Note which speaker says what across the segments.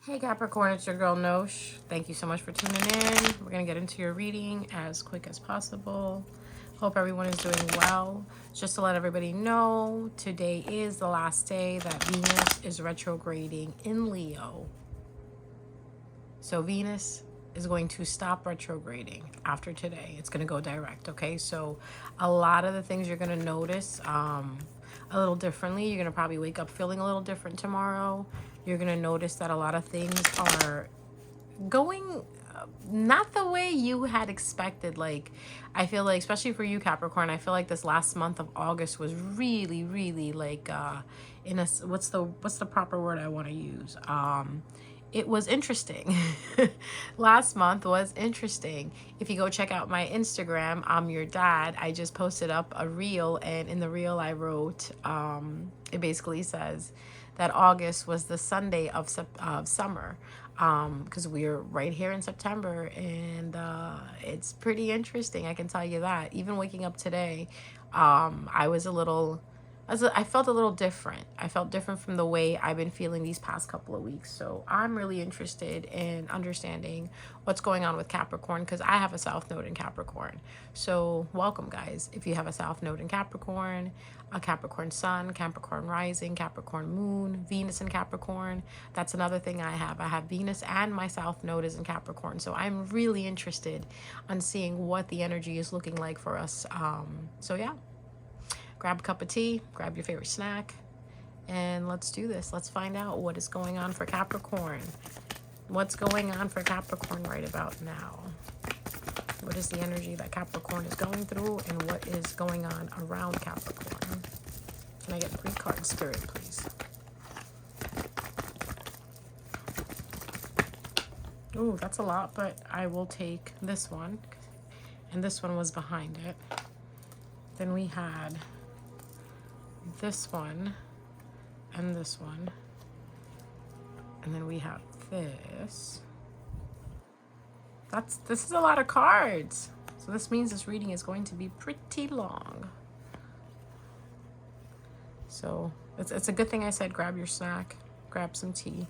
Speaker 1: Hey Capricorn, it's your girl Nosh. Thank you so much for tuning in. We're going to get into your reading as quick as possible. Hope everyone is doing well. Just to let everybody know, today is the last day that Venus is retrograding in Leo. So Venus is going to stop retrograding after today. It's going to go direct, okay? So a lot of the things you're going to notice a little differently. You're going to probably wake up feeling a little different tomorrow. You're going to notice that a lot of things are going not the way you had expected. Like, I feel like, especially for you Capricorn, I feel like this last month of August was really like in a, what's the proper word I want to use, it was interesting. Last month was interesting. If you go check out my Instagram, I'm your dad, I just posted up a reel, and in the reel I wrote, it basically says that August was the Sunday of summer, because we're right here in September, and it's pretty interesting, I can tell you that. Even waking up today, I was a little, I felt a little different. I felt different from the way I've been feeling these past couple of weeks. So I'm really interested in understanding what's going on with Capricorn, because I have a South Node in Capricorn. So welcome, guys. If you have a South Node in Capricorn, a Capricorn Sun, Capricorn Rising, Capricorn Moon, Venus in Capricorn. That's another thing I have. I have Venus and my South Node is in Capricorn. So I'm really interested on seeing what the energy is looking like for us. So yeah. Grab a cup of tea, grab your favorite snack, and let's do this. Let's find out what is going on for Capricorn. What's going on for Capricorn right about now? What is the energy that Capricorn is going through, and what is going on around Capricorn? Can I get 3 cards, Spirit, please? Ooh, that's a lot, but I will take this one. And this one was behind it. Then we had this one and this one, and then we have this. This is a lot of cards, so this means this reading is going to be pretty long. So it's a good thing I said grab your snack, grab some tea,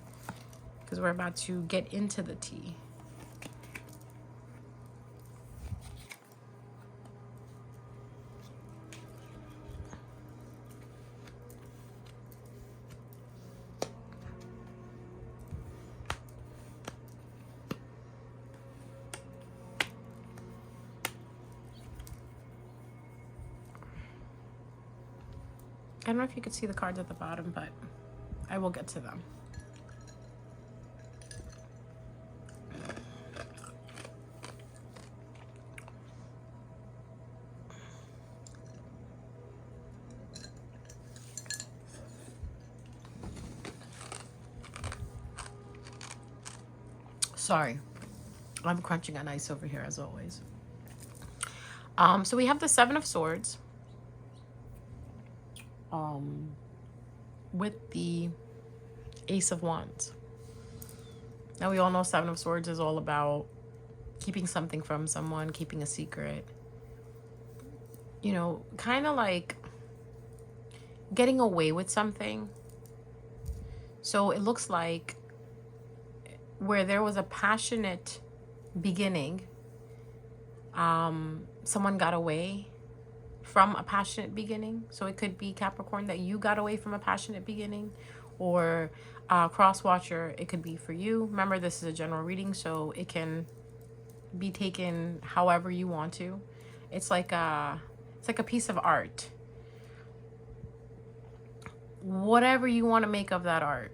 Speaker 1: because we're about to get into the tea. I don't know if you could see the cards at the bottom, but I will get to them. Sorry, I'm crunching on ice over here as always. So we have the 7 of Swords. With the Ace of Wands. Now we all know 7 of Swords is all about keeping something from someone, keeping a secret. You know, kind of like getting away with something. So it looks like where there was a passionate beginning, someone got away from a passionate beginning. So it could be Capricorn that you got away from a passionate beginning, or cross watcher, it could be for you. Remember, this is a general reading, so it can be taken however you want to. It's like a piece of art. Whatever you want to make of that art,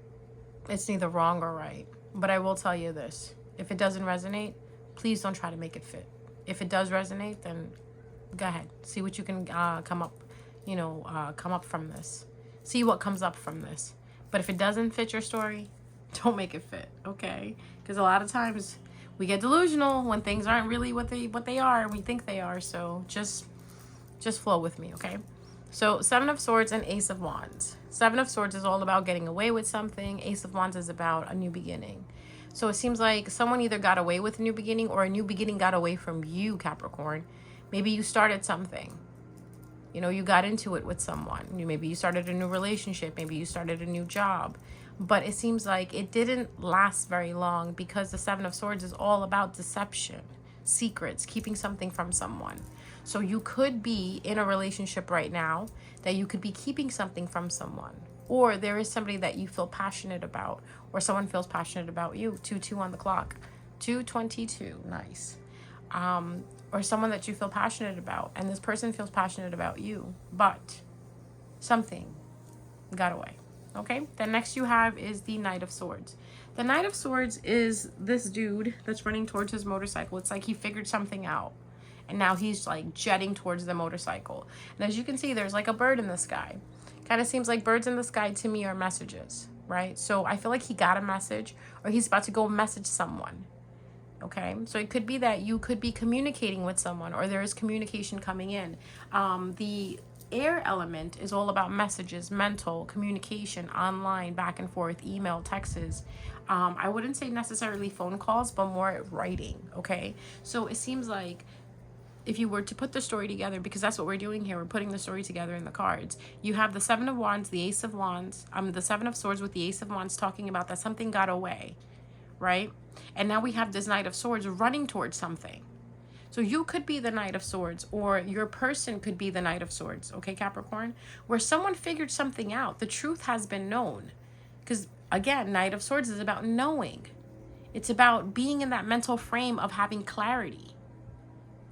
Speaker 1: it's neither wrong or right. But I will tell you this: if it doesn't resonate, please don't try to make it fit. If it does resonate, then go ahead, see what you can come up from this. See what comes up from this. But if it doesn't fit your story, don't make it fit, okay? Because a lot of times we get delusional when things aren't really what they are, and we think they are. So just flow with me, okay? So 7 of Swords and Ace of Wands. 7 of Swords is all about getting away with something. Ace of Wands is about a new beginning. So it seems like someone either got away with a new beginning, or a new beginning got away from you, Capricorn. Maybe you started something. You know, you got into it with someone. Maybe you started a new relationship. Maybe you started a new job. But it seems like it didn't last very long because the Seven of Swords is all about deception, secrets, keeping something from someone. So you could be in a relationship right now that you could be keeping something from someone. Or there is somebody that you feel passionate about, or someone feels passionate about you. 2-2 on the clock. 222. Nice. Or someone that you feel passionate about, and this person feels passionate about you, but something got away. Okay, the next you have is the Knight of Swords. The Knight of Swords is this dude that's running towards his motorcycle. It's like he figured something out, and now he's like jetting towards the motorcycle. And as you can see, there's like a bird in the sky. Kind of seems like birds in the sky to me are messages, right? So I feel like he got a message, or he's about to go message someone. Okay, so it could be that you could be communicating with someone, or there is communication coming in. The air element is all about messages, mental communication, online, back and forth, email, texts. I wouldn't say necessarily phone calls, but more writing. Okay, so it seems like if you were to put the story together, because that's what we're doing here, we're putting the story together in the cards. You have the Seven of Wands, the Ace of Wands, the Seven of Swords with the Ace of Wands talking about that something got away, right? And now we have this Knight of Swords running towards something. So you could be the Knight of Swords, or your person could be the Knight of Swords, okay, Capricorn? Where someone figured something out. The truth has been known. Because, again, Knight of Swords is about knowing. It's about being in that mental frame of having clarity,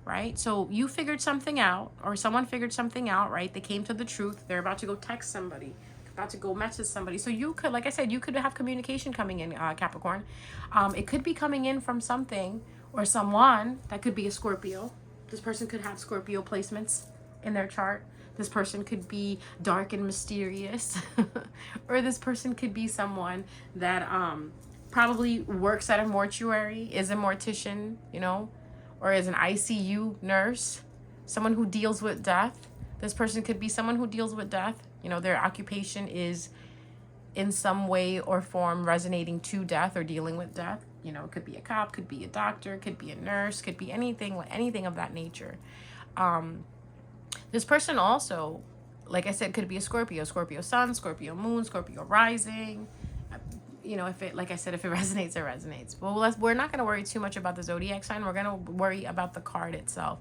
Speaker 1: right? So you figured something out, or someone figured something out, right? They came to the truth. They're about to go text somebody, about to go message somebody. So you could, like I said, you could have communication coming in, Capricorn. It could be coming in from something or someone. That could be a Scorpio. This person could have Scorpio placements in their chart. This person could be dark and mysterious. Or this person could be someone that probably works at a mortuary, is a mortician, you know, or is an ICU nurse, someone who deals with death. This person could be someone who deals with death. You know, their occupation is in some way or form resonating to death or dealing with death. You know, it could be a cop, could be a doctor, could be a nurse, could be anything of that nature. This person also, like I said, could be a Scorpio, Scorpio sun, Scorpio moon, Scorpio rising. You know, if it, like I said, if it resonates, it resonates. Well, we're not going to worry too much about the zodiac sign. We're going to worry about the card itself.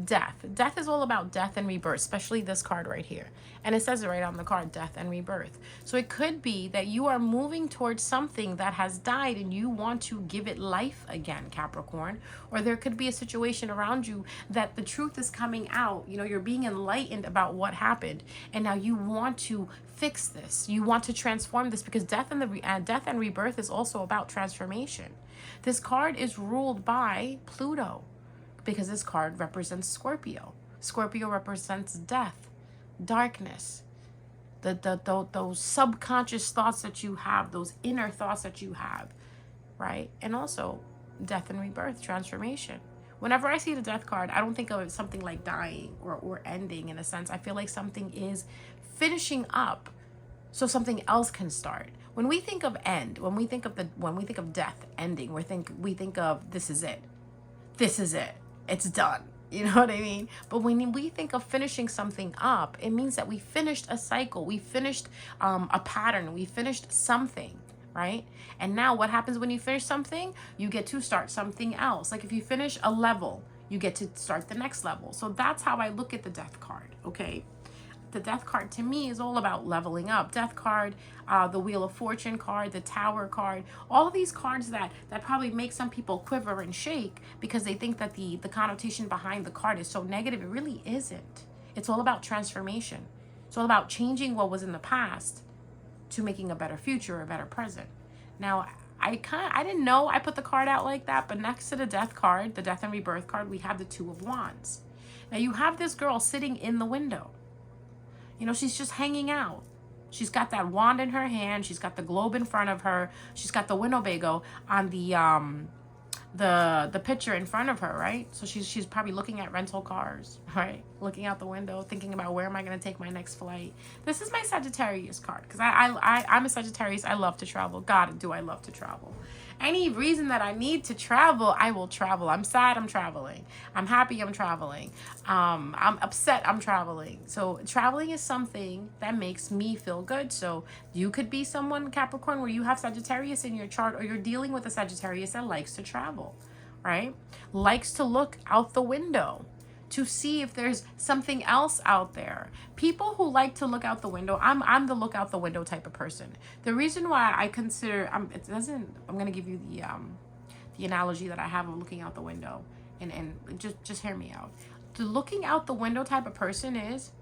Speaker 1: Death. Death is all about death and rebirth, especially this card right here. And it says it right on the card, death and rebirth. So it could be that you are moving towards something that has died and you want to give it life again, Capricorn. Or there could be a situation around you that the truth is coming out. You know, you're being enlightened about what happened. And now you want to fix this. You want to transform this, because death and rebirth is also about transformation. This card is ruled by Pluto, because this card represents Scorpio. Scorpio represents death, darkness, those subconscious thoughts that you have, those inner thoughts that you have, right? And also death and rebirth, transformation. Whenever I see the death card, I don't think of something like dying or ending in a sense. I feel like something is finishing up so something else can start. When we think of end, when we think of death, ending, we think of this is it. This is it. It's done. You know what I mean? But when we think of finishing something up, it means that we finished a cycle. We finished a pattern. We finished something, right? And now what happens when you finish something? You get to start something else. Like if you finish a level, you get to start the next level. So that's how I look at the death card, okay? The death card to me is all about leveling up. Death card, the Wheel of Fortune card, the Tower card, all of these cards that probably make some people quiver and shake because they think that the connotation behind the card is so negative. It really isn't. It's all about transformation. It's all about changing what was in the past to making a better future, a better present. Now, I didn't know I put the card out like that, but next to the death card, the death and rebirth card, we have the Two of Wands. Now you have this girl sitting in the window. You know, she's just hanging out. She's got that wand in her hand. She's got the globe in front of her. She's got the Winnebago on the picture in front of her, right? So she's probably looking at rental cars, right? Looking out the window, thinking about where am I going to take my next flight. This is my Sagittarius card because I'm a Sagittarius. I love to travel. God, do I love to travel. Any reason that I need to travel, I will travel. I'm sad, I'm traveling. I'm happy, I'm traveling. I'm upset, I'm traveling. So traveling is something that makes me feel good. So you could be someone, Capricorn, where you have Sagittarius in your chart, or you're dealing with a Sagittarius that likes to travel, right? Likes to look out the window to see if there's something else out there. People who like to look out the window, I'm the look out the window type of person. The reason why I consider I'm gonna give you the analogy that I have of looking out the window, and just hear me out. The looking out the window type of person is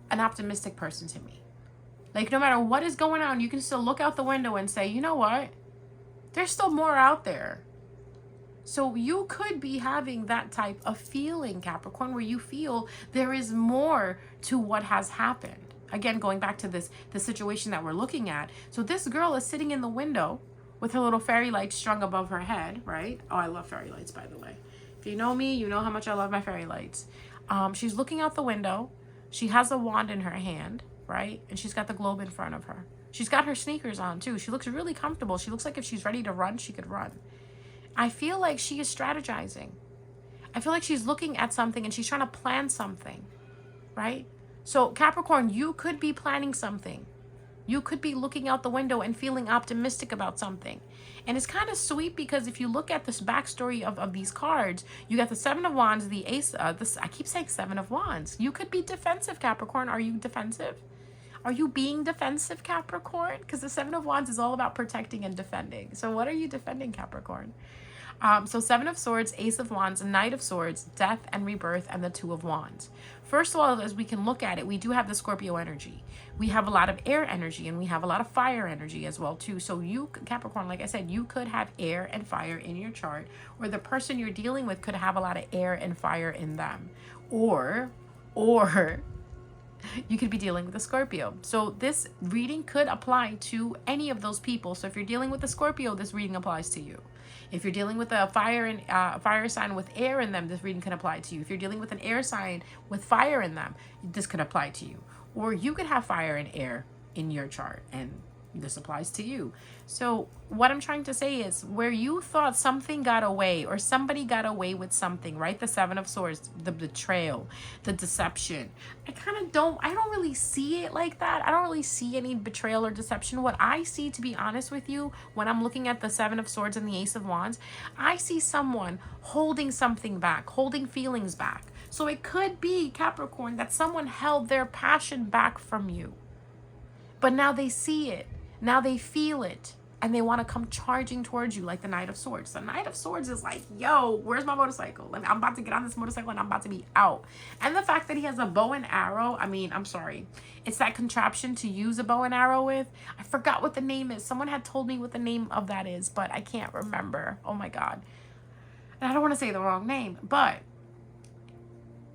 Speaker 1: an optimistic person to me. Like no matter what is going on, you can still look out the window and say, you know what? There's still more out there. So you could be having that type of feeling, Capricorn, where you feel there is more to what has happened. Again, going back to the situation that we're looking at. So this girl is sitting in the window with her little fairy lights strung above her head, right? Oh, I love fairy lights, by the way. If you know me, you know how much I love my fairy lights. She's looking out the window. She has a wand in her hand, right? And she's got the globe in front of her. She's got her sneakers on too. She looks really comfortable. She looks like if she's ready to run, she could run. I feel like she is strategizing. I feel like she's looking at something and she's trying to plan something, right? So Capricorn, you could be planning something. You could be looking out the window and feeling optimistic about something. And it's kind of sweet because if you look at this backstory of these cards, you got the Seven of Wands, the Ace, I keep saying Seven of Wands. You could be defensive, Capricorn. Are you defensive? Are you being defensive, Capricorn? Because the Seven of Wands is all about protecting and defending. So what are you defending, Capricorn? So Seven of Swords, Ace of Wands, Knight of Swords, Death and Rebirth, and the Two of Wands. First of all, as we can look at it, we do have the Scorpio energy. We have a lot of air energy, and we have a lot of fire energy as well, too. So you, Capricorn, like I said, you could have air and fire in your chart, or the person you're dealing with could have a lot of air and fire in them. Or you could be dealing with a Scorpio. So this reading could apply to any of those people. So if you're dealing with a Scorpio, this reading applies to you. If you're dealing with a fire sign with air in them, this reading can apply to you. If you're dealing with an air sign with fire in them, this could apply to you. Or you could have fire and air in your chart, and this applies to you. So what I'm trying to say is where you thought something got away or somebody got away with something, right? The Seven of Swords, the betrayal, the deception. I don't really see it like that. I don't really see any betrayal or deception. What I see, to be honest with you, when I'm looking at the Seven of Swords and the Ace of Wands, I see someone holding something back, holding feelings back. So it could be, Capricorn, that someone held their passion back from you. But now they see it. Now they feel it, and they want to come charging towards you like the Knight of Swords. The Knight of Swords is like, yo, where's my motorcycle? And I'm about to get on this motorcycle and I'm about to be out. And the fact that he has a bow and arrow, I mean, I'm sorry. It's that contraption to use a bow and arrow with. I forgot what the name is. Someone had told me what the name of that is, but I can't remember. Oh my God. And I don't want to say the wrong name, but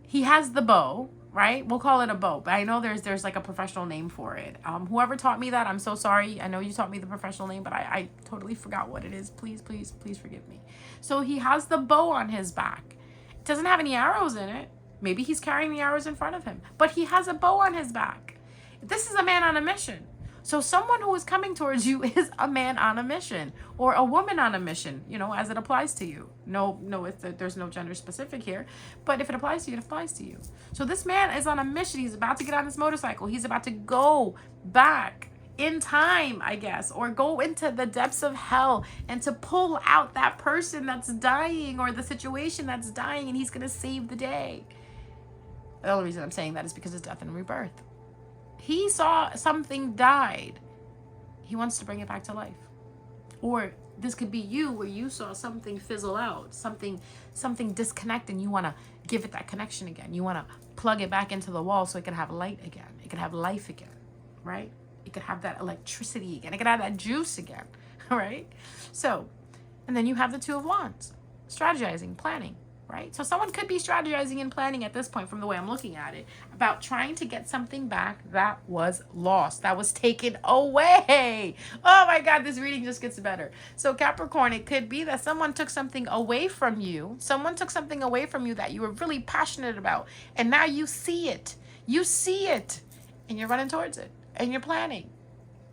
Speaker 1: he has the bow. Right? We'll call it a bow, but I know there's like a professional name for it. Whoever taught me that, I'm so sorry. I know you taught me the professional name, but I totally forgot what it is. Please, please, please forgive me. So he has the bow on his back. It doesn't have any arrows in it. Maybe he's carrying the arrows in front of him, but he has a bow on his back. This is a man on a mission. So someone who is coming towards you is a man on a mission or a woman on a mission, you know, as it applies to you. No, there's no gender specific here, but if it applies to you, it applies to you. So this man is on a mission. He's about to get on this motorcycle. He's about to go back in time, I guess, or go into the depths of hell and to pull out that person that's dying or the situation that's dying, and he's going to save the day. The only reason I'm saying that is because it's death and rebirth. He saw something died. He wants to bring it back to life. Or this could be you, where you saw something fizzle out, something disconnect, and you want to give it that connection again. You want to plug it back into the wall so it can have light again. It can have life again, right? It could have that electricity again. It could have that juice again, right? So, and then you have the Two of Wands, strategizing, planning. right? So someone could be strategizing and planning at this point, from the way I'm looking at it, about trying to get something back that was lost, that was taken away. Oh my God, this reading just gets better. So Capricorn, it could be that someone took something away from you. Someone took something away from you that you were really passionate about. And now you see it. You see it. And you're running towards it. And you're planning.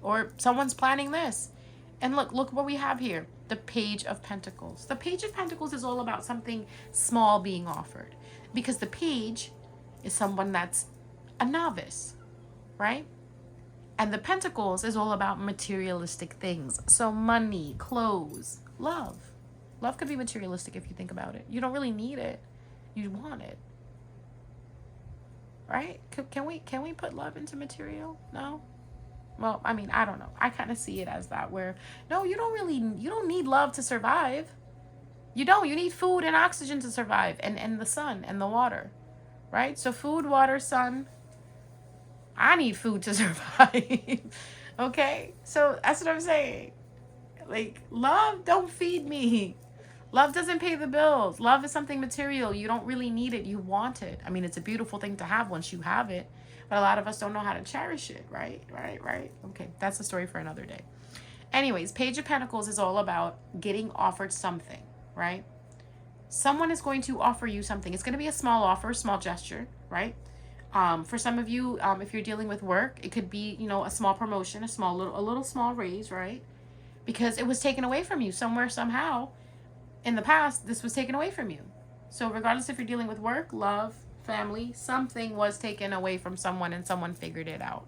Speaker 1: Or someone's planning this. And look what we have here. The Page of Pentacles. The Page of Pentacles is all about something small being offered. Because the page is someone that's a novice, right? And the Pentacles is all about materialistic things. So money, clothes, love. Love could be materialistic if you think about it. You don't really need it. You want it. Right? Can we put love into material? No? Well, I mean, I don't know. I kind of see it as that, where, no, you don't need love to survive. You don't. You need food and oxygen to survive, and the sun and the water, right? So food, water, sun. I need food to survive. Okay? So that's what I'm saying. Like, love don't feed me. Love doesn't pay the bills. Love is something material. You don't really need it. You want it. I mean, it's a beautiful thing to have once you have it. But a lot of us don't know how to cherish it, right? Right. Okay, that's a story for another day. Anyways, Page of Pentacles is all about getting offered something, right? Someone is going to offer you something. It's going to be a small offer, a small gesture, right? For some of you, if you're dealing with work, it could be, a small promotion, a little small raise, right? Because it was taken away from you somewhere, somehow. In the past, this was taken away from you. So regardless if you're dealing with work, love, family, something was taken away from someone and someone figured it out.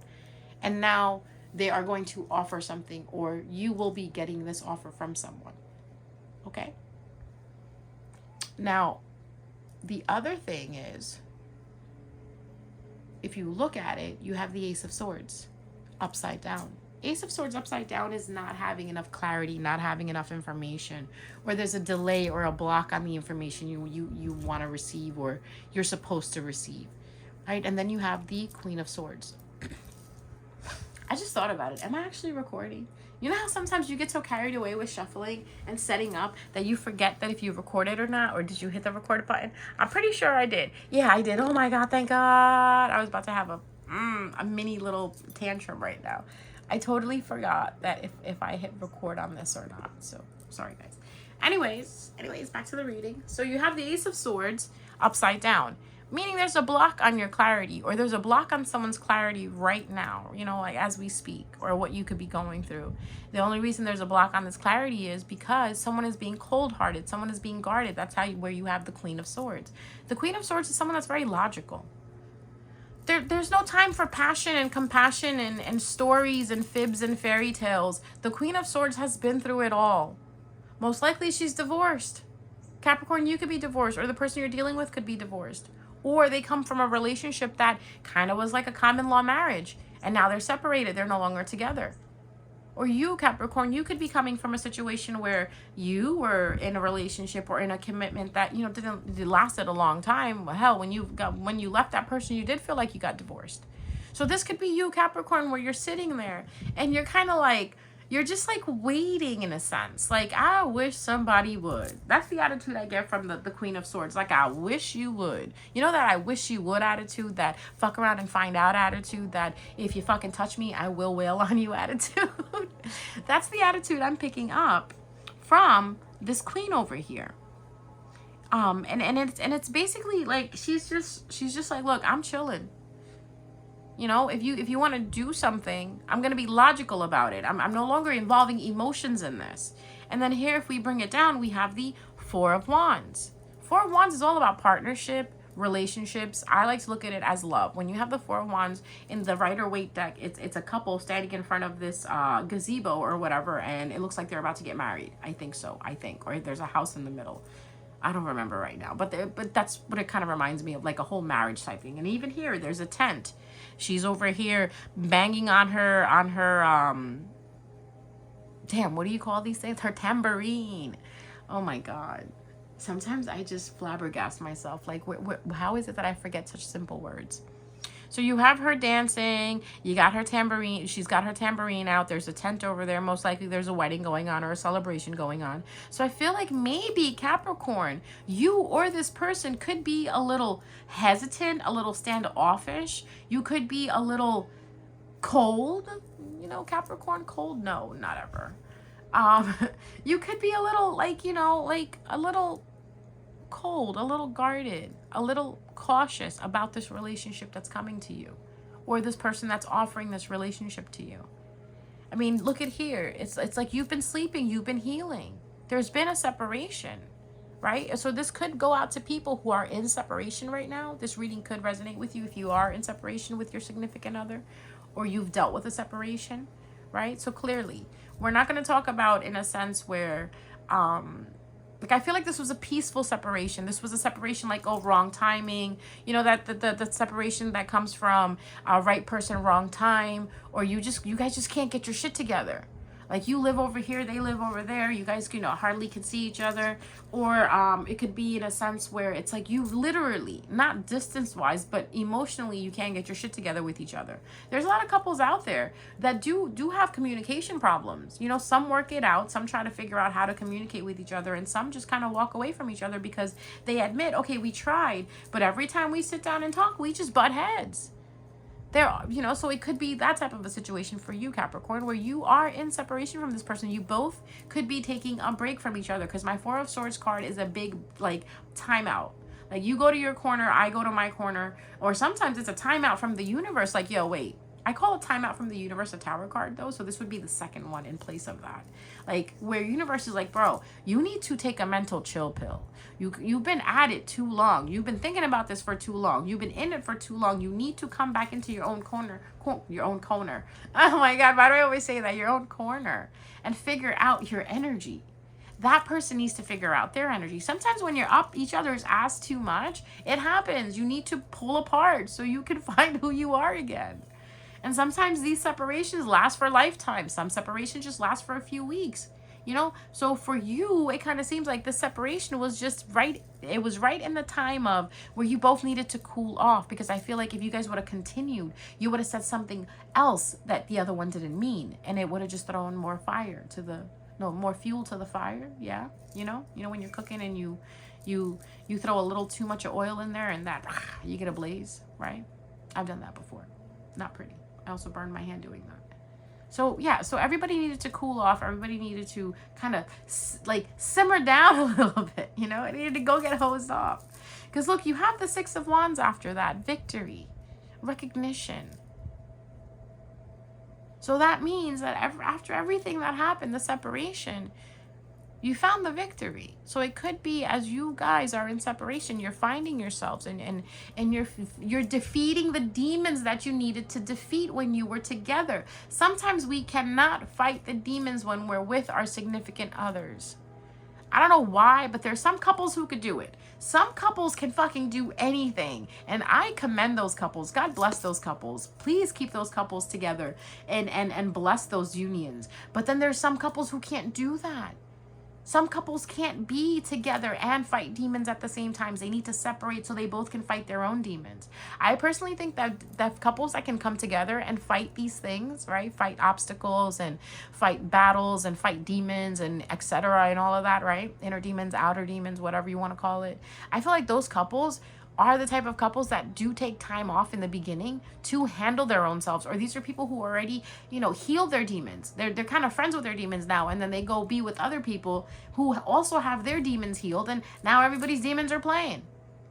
Speaker 1: And now they are going to offer something, or you will be getting this offer from someone. Okay? Now, the other thing is, if you look at it, you have the Ace of Swords upside down. Ace of Swords upside down is not having enough clarity, not having enough information, or there's a delay or a block on the information you want to receive, or you're supposed to receive, right? And then you have the Queen of Swords. I just thought about it. Am I actually recording? You know how sometimes you get so carried away with shuffling and setting up that you forget that if you recorded or not, or did you hit the record button? I'm pretty sure I did. Yeah, I did. Oh my God, thank God. I was about to have a mini little tantrum right now. I totally forgot that if I hit record on this or not. So, sorry guys. Anyways, back to the reading. So you have the Ace of Swords upside down, meaning there's a block on your clarity, or there's a block on someone's clarity right now, like as we speak, or what you could be going through. The only reason there's a block on this clarity is because someone is being cold-hearted, someone is being guarded. That's where you have the Queen of Swords. The Queen of Swords is someone that's very logical. There's no time for passion and compassion and stories and fibs and fairy tales. The Queen of Swords has been through it all. Most likely she's divorced. Capricorn, you could be divorced, or the person you're dealing with could be divorced. Or they come from a relationship that kind of was like a common law marriage, and now they're separated. They're no longer together. Or you, Capricorn, you could be coming from a situation where you were in a relationship or in a commitment that, didn't lasted a long time. Hell, when you left that person, you did feel like you got divorced. So this could be you, Capricorn, where you're sitting there and you're kind of like, you're just like waiting in a sense. Like, I wish somebody would. That's the attitude I get from the Queen of Swords. Like, I wish you would. You know that I wish you would attitude, that fuck around and find out attitude, that if you fucking touch me, I will wail on you attitude. That's the attitude I'm picking up from this queen over here. And it's basically like she's just like, look, I'm chilling. If you want to do something, I'm going to be logical about it. I'm no longer involving emotions in this. And then here, if we bring it down, we have the Four of Wands. Four of Wands is all about partnership, relationships. I like to look at it as love. When you have the Four of Wands in the Rider-Waite deck, it's a couple standing in front of this gazebo or whatever, and it looks like they're about to get married. I think so. Or there's a house in the middle. I don't remember right now, but that's what it kind of reminds me of, like a whole marriage type thing. And even here, there's a tent. She's over here banging on her damn, what do you call these things? Her tambourine. Oh my God. Sometimes I just flabbergast myself. Like, how is it that I forget such simple words? So you have her dancing, you got her tambourine, she's got her tambourine out, there's a tent over there, most likely there's a wedding going on or a celebration going on. So I feel like maybe Capricorn, you or this person could be a little hesitant, a little standoffish. You could be a little cold, you know, Capricorn, cold? No, not ever. Um, you could be a little like, you know, like a little cold, a little guarded, a little cautious about this relationship that's coming to you or this person that's offering this relationship to you. I mean, look at here. It's like you've been sleeping, you've been healing. There's been a separation, right? So this could go out to people who are in separation right now. This reading could resonate with you if you are in separation with your significant other or you've dealt with a separation, right? So clearly, we're not going to talk about in a sense where like I feel like this was a peaceful separation. This was a separation like, oh, wrong timing. You know, that the separation that comes from right person, wrong time, or you guys just can't get your shit together. Like you live over here, they live over there. You guys, you know, hardly can see each other. Or it could be in a sense where it's like you literally, not distance-wise, but emotionally, you can't get your shit together with each other. There's a lot of couples out there that do have communication problems. You know, some work it out. Some try to figure out how to communicate with each other. And some just kind of walk away from each other because they admit, okay, we tried. But every time we sit down and talk, we just butt heads. There, you know, so it could be that type of a situation for you, Capricorn, where you are in separation from this person. You both could be taking a break from each other, because my Four of Swords card is a big, like, timeout. Like, you go to your corner, I go to my corner, or sometimes it's a timeout from the universe. Like, yo, wait. I call a timeout from the universe a tower card, though, so this would be the second one in place of that. Like, where universe is like, bro, you need to take a mental chill pill. You've been at it too long. You've been thinking about this for too long. You've been in it for too long. You need to come back into your own corner. Your own corner. Oh my God, why do I always say that? Your own corner. And figure out your energy. That person needs to figure out their energy. Sometimes when you're up each other's ass too much, it happens. You need to pull apart so you can find who you are again. And sometimes these separations last for lifetimes. Some separations just last for a few weeks. You know, so for you, it kind of seems like the separation was just right. It was right in the time of where you both needed to cool off, because I feel like if you guys would have continued, you would have said something else that the other one didn't mean. And it would have just thrown more fire to the, no, more fuel to the fire. Yeah. You know, when you're cooking and you throw a little too much oil in there and that you get a blaze, right? I've done that before. Not pretty. I also burned my hand doing that. So yeah, so everybody needed to cool off. Everybody needed to kind of like simmer down a little bit, you know? It needed to go get hosed off. Because look, you have the Six of Wands after that. Victory, recognition. So that means that after everything that happened, the separation, you found the victory. So it could be, as you guys are in separation, you're finding yourselves and you're defeating the demons that you needed to defeat when you were together. Sometimes we cannot fight the demons when we're with our significant others. I don't know why, but there's some couples who could do it. Some couples can fucking do anything. And I commend those couples. God bless those couples. Please keep those couples together and bless those unions. But then there's some couples who can't do that. Some couples can't be together and fight demons at the same time. They need to separate so they both can fight their own demons. I personally think that couples that can come together and fight these things, right? Fight obstacles and fight battles and fight demons and etc. and all of that, right? Inner demons, outer demons, whatever you want to call it. I feel like those couples are the type of couples that do take time off in the beginning to handle their own selves. Or these are people who already, you know, healed their demons. They're kind of friends with their demons now, and then they go be with other people who also have their demons healed, and now everybody's demons are playing.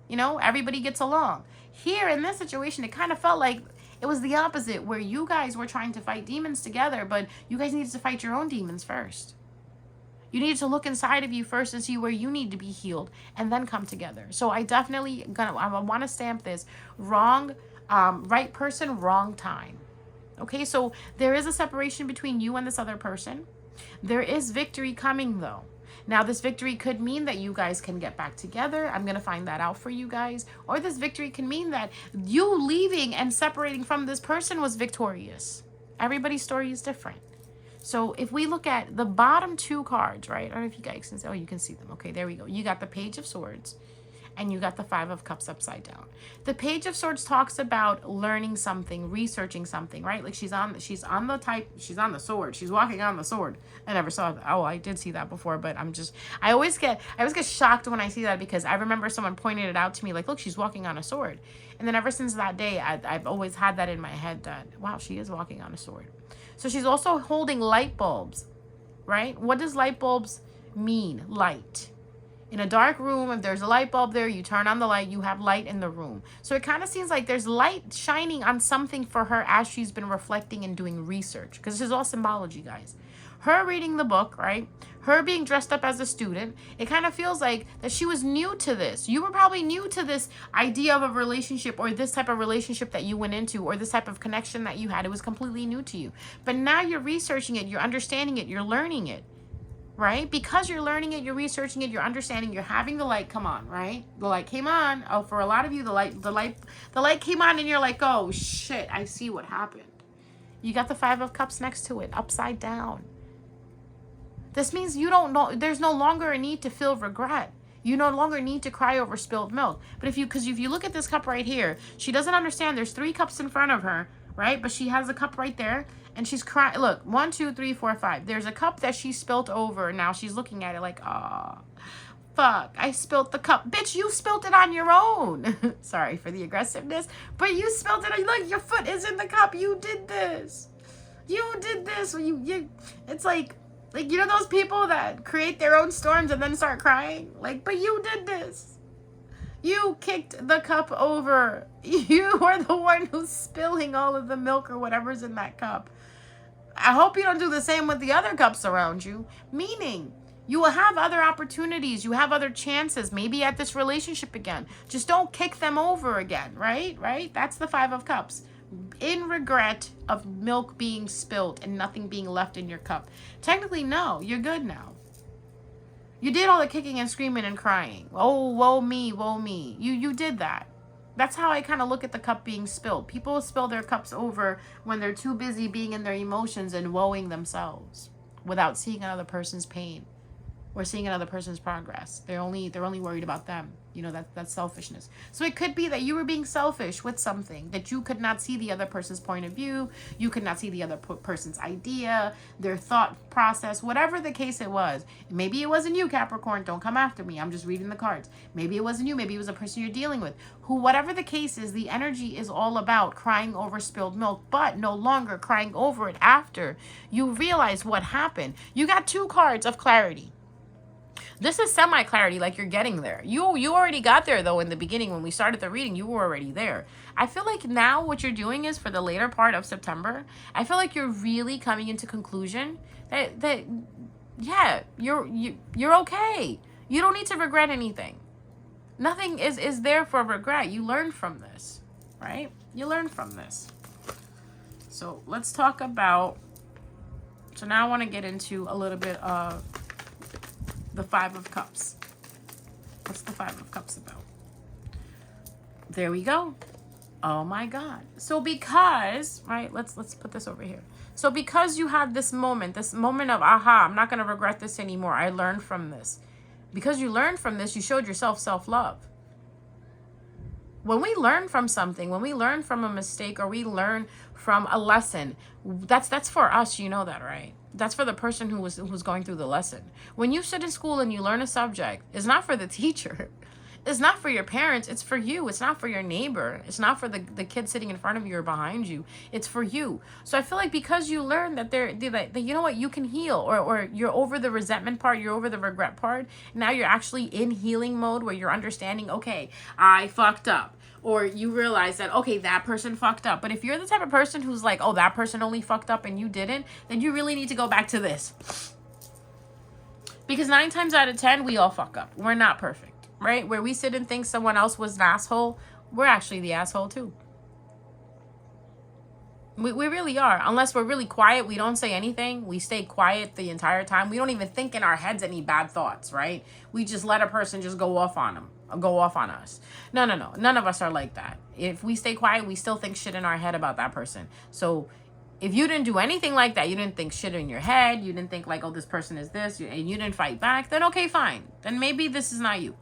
Speaker 1: You know, everybody gets along. Here in this situation, it kind of felt like it was the opposite, where you guys were trying to fight demons together, but you guys needed to fight your own demons first. You need to look inside of you first and see where you need to be healed, and then come together. So I definitely I want to stamp this wrong, right person, wrong time. Okay, so there is a separation between you and this other person. There is victory coming though. Now this victory could mean that you guys can get back together. I'm going to find that out for you guys. Or this victory can mean that you leaving and separating from this person was victorious. Everybody's story is different. So if we look at the bottom two cards, right? I don't know if you guys can see. Oh, you can see them. Okay, there we go. You got the Page of Swords and you got the Five of Cups upside down. The Page of Swords talks about learning something, researching something, right? Like she's on the sword. She's walking on the sword. I never saw that. Oh, I did see that before, but I always get shocked when I see that, because I remember someone pointed it out to me, like, look, she's walking on a sword. And then ever since that day, I've always had that in my head that, wow, she is walking on a sword. So she's also holding light bulbs, right? What does light bulbs mean? Light. In a dark room, if there's a light bulb there, you turn on the light, you have light in the room. So it kind of seems like there's light shining on something for her as she's been reflecting and doing research. Because this is all symbology, guys. Her reading the book, right? Her being dressed up as a student, it kind of feels like that she was new to this. You were probably new to this idea of a relationship, or this type of relationship that you went into, or this type of connection that you had. It was completely new to you. But now you're researching it, you're understanding it, you're learning it. Right? Because you're learning it, you're researching it, you're understanding, you're having the light come on, right? The light came on. Oh, for a lot of you, the light came on, and you're like, oh shit, I see what happened. You got the Five of Cups next to it, upside down. This means you don't know, there's no longer a need to feel regret. You no longer need to cry over spilled milk. But if you look at this cup right here, she doesn't understand there's 3 cups in front of her, right? But she has a cup right there. And she's crying. Look, 1, 2, 3, 4, 5. There's a cup that she spilt over. Now she's looking at it like, ah, fuck, I spilt the cup. Bitch, you spilt it on your own. Sorry for the aggressiveness, but you spilt it. Look, your foot is in the cup. You did this. You did this. It's like, you know those people that create their own storms and then start crying? Like, but you did this. You kicked the cup over. You are the one who's spilling all of the milk or whatever's in that cup. I hope you don't do the same with the other cups around you. Meaning, you will have other opportunities. You have other chances. Maybe at this relationship again. Just don't kick them over again, right? Right? That's the Five of Cups. In regret of milk being spilled and nothing being left in your cup. Technically, no. You're good now. You did all the kicking and screaming and crying. Oh, woe me, woe me. You did that. That's how I kind of look at the cup being spilled. People spill their cups over when they're too busy being in their emotions and woeing themselves without seeing another person's pain or seeing another person's progress. They're only worried about them. You know, that's selfishness. So it could be that you were being selfish with something, that you could not see the other person's point of view. You could not see the other person's idea, their thought process, whatever the case it was. Maybe it wasn't you, Capricorn. Don't come after me. I'm just reading the cards. Maybe it wasn't you. Maybe it was a person you're dealing with. Whatever the case is, the energy is all about crying over spilled milk, but no longer crying over it after you realize what happened. You got 2 cards of clarity. This is semi-clarity, like you're getting there. You already got there, though, in the beginning. When we started the reading, you were already there. I feel like now what you're doing is, for the later part of September, I feel like you're really coming into conclusion that yeah, you're okay. You don't need to regret anything. Nothing is there for regret. You learn from this, right? You learn from this. So let's talk about, so now I want to get into a little bit of the Five of Cups. What's the Five of Cups about? There we go. Oh my God. So because, right, let's put this over here. So because you had this moment of, aha, I'm not going to regret this anymore. I learned from this. Because you learned from this, you showed yourself self-love. When we learn from something, when we learn from a mistake, or we learn from a lesson, that's for us, you know that, right? That's for the person who's going through the lesson. When you sit in school and you learn a subject, it's not for the teacher. It's not for your parents. It's for you. It's not for your neighbor. It's not for the kid sitting in front of you or behind you. It's for you. So I feel like because you learn that that you know what, you can heal, or you're over the resentment part, you're over the regret part. Now you're actually in healing mode, where you're understanding, okay, I fucked up. Or you realize that, okay, that person fucked up. But if you're the type of person who's like, oh, that person only fucked up and you didn't, then you really need to go back to this. Because 9 times out of 10, we all fuck up. We're not perfect, right? Where we sit and think someone else was an asshole, we're actually the asshole too. We really are. Unless we're really quiet, we don't say anything. We stay quiet the entire time. We don't even think in our heads any bad thoughts, right? We just let a person just go off on them. Go off on us. No. None of us are like that. If we stay quiet, we still think shit in our head about that person. So if you didn't do anything like that, you didn't think shit in your head, you didn't think like, oh, this person is this, and you didn't fight back, then okay, fine. Then maybe this is not you.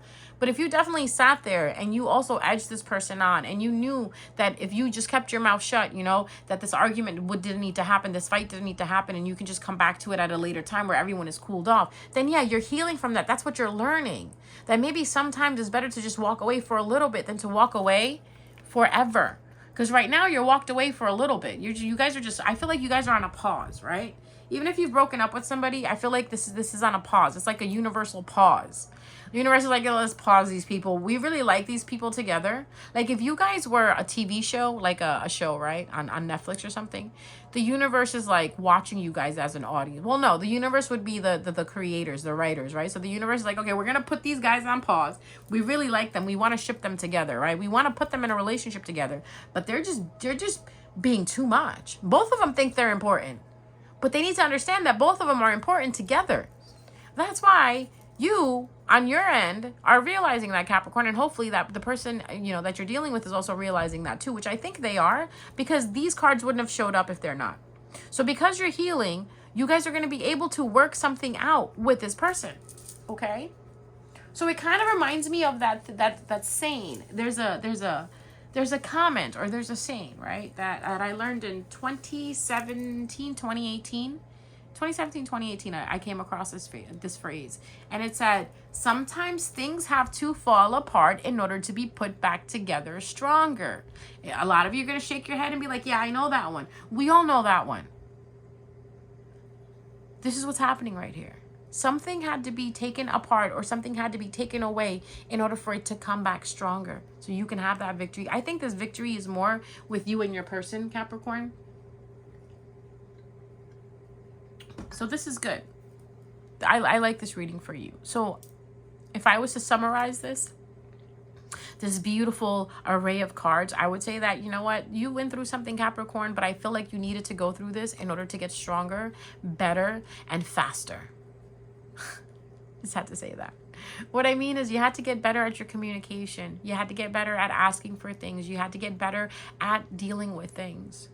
Speaker 1: But if you definitely sat there and you also edged this person on, and you knew that if you just kept your mouth shut, you know, that this argument didn't need to happen, this fight didn't need to happen, and you can just come back to it at a later time where everyone is cooled off, then yeah, you're healing from that. That's what you're learning. That maybe sometimes it's better to just walk away for a little bit than to walk away forever. Because right now you're walked away for a little bit. You guys are just, I feel like you guys are on a pause, right? Even if you've broken up with somebody, I feel like this is on a pause. It's like a universal pause. The universe is like, oh, let's pause these people. We really like these people together. Like if you guys were a TV show, like a show, right? On Netflix or something, the universe is like watching you guys as an audience. Well, no, the universe would be the creators, the writers, right? So the universe is like, okay, we're going to put these guys on pause. We really like them. We want to ship them together, right? We want to put them in a relationship together. But they're just being too much. Both of them think they're important. But they need to understand that both of them are important together. That's why you, on your end, are realizing that, Capricorn, and hopefully that the person, you know, that you're dealing with is also realizing that too, which I think they are, because these cards wouldn't have showed up if they're not. So because you're healing, you guys are going to be able to work something out with this person, okay? So it kind of reminds me of that saying. There's a comment, or there's a saying, right, that I learned in 2017, I came across this phrase, and it said, sometimes things have to fall apart in order to be put back together stronger. A lot of you are going to shake your head and be like, yeah, I know that one. We all know that one. This is what's happening right here. Something had to be taken apart, or something had to be taken away in order for it to come back stronger, so you can have that victory. I think this victory is more with you and your person, Capricorn. So this is good. I like this reading for you. So if I was to summarize this beautiful array of cards, I would say that, you know what, you went through something, Capricorn, but I feel like you needed to go through this in order to get stronger, better, and faster. Just had to say that. What I mean is, you had to get better at your communication. You had to get better at asking for things. You had to get better at dealing with things.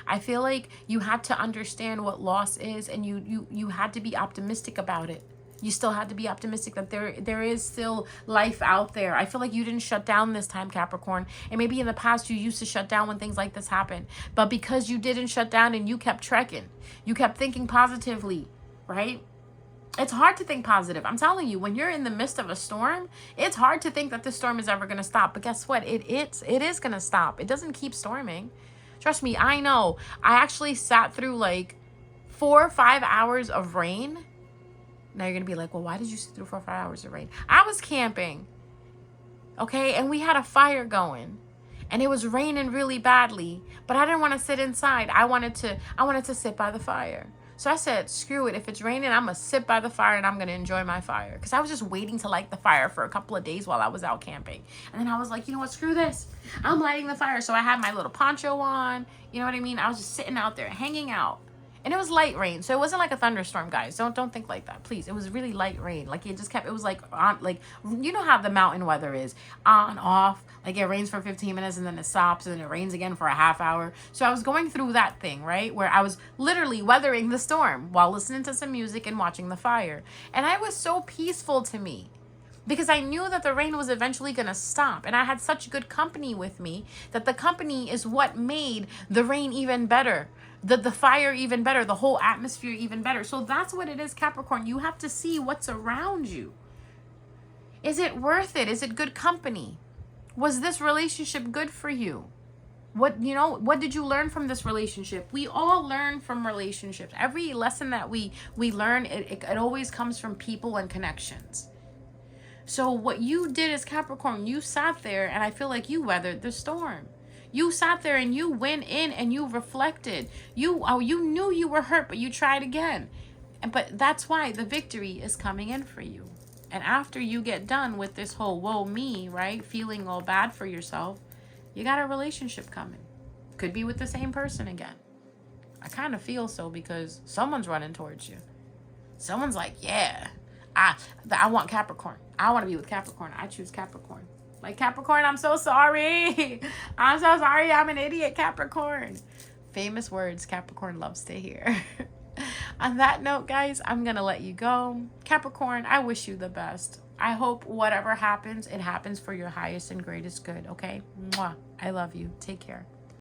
Speaker 1: I feel like you had to understand what loss is, and you had to be optimistic about it. You still had to be optimistic that there is still life out there. I feel like you didn't shut down this time, Capricorn. And maybe in the past you used to shut down when things like this happen. But because you didn't shut down and you kept trekking, you kept thinking positively, right? It's hard to think positive. I'm telling you, when you're in the midst of a storm, it's hard to think that the storm is ever going to stop. But guess what? It is going to stop. It doesn't keep storming. Trust me, I know. I actually sat through like 4 or 5 hours of rain. Now you're going to be like, well, why did you sit through 4 or 5 hours of rain? I was camping, okay? And we had a fire going. And it was raining really badly. But I didn't want to sit inside. I wanted to sit by the fire. So I said, screw it. If it's raining, I'm going to sit by the fire and I'm going to enjoy my fire. Because I was just waiting to light the fire for a couple of days while I was out camping. And then I was like, you know what? Screw this. I'm lighting the fire. So I had my little poncho on. You know what I mean? I was just sitting out there, hanging out. And it was light rain. So it wasn't like a thunderstorm, guys. Don't think like that, please. It was really light rain. Like it just kept, it was like on, like, you know how the mountain weather is, on, off. Like it rains for 15 minutes and then it stops and then it rains again for a half hour. So I was going through that thing, right? Where I was literally weathering the storm while listening to some music and watching the fire. And I was so peaceful to me, because I knew that the rain was eventually going to stop. And I had such good company with me that the company is what made the rain even better. The fire even better, the whole atmosphere even better. So that's what it is, Capricorn. You have to see what's around you. Is it worth it? Is it good company? Was this relationship good for you? What did you learn from this relationship? We all learn from relationships. Every lesson that we learn, it always comes from people and connections. So what you did as Capricorn, you sat there and I feel like you weathered the storm. You sat there and you went in and you reflected. You knew you were hurt, but you tried again. But that's why the victory is coming in for you. And after you get done with this whole woe me, right, feeling all bad for yourself, you got a relationship coming. Could be with the same person again. I kind of feel so, because someone's running towards you. Someone's like, yeah, I want Capricorn. I want to be with Capricorn. I choose Capricorn. Like, Capricorn, I'm so sorry. I'm so sorry. I'm an idiot, Capricorn. Famous words Capricorn loves to hear. On that note, guys, I'm going to let you go. Capricorn, I wish you the best. I hope whatever happens, it happens for your highest and greatest good, okay? Mwah. I love you. Take care.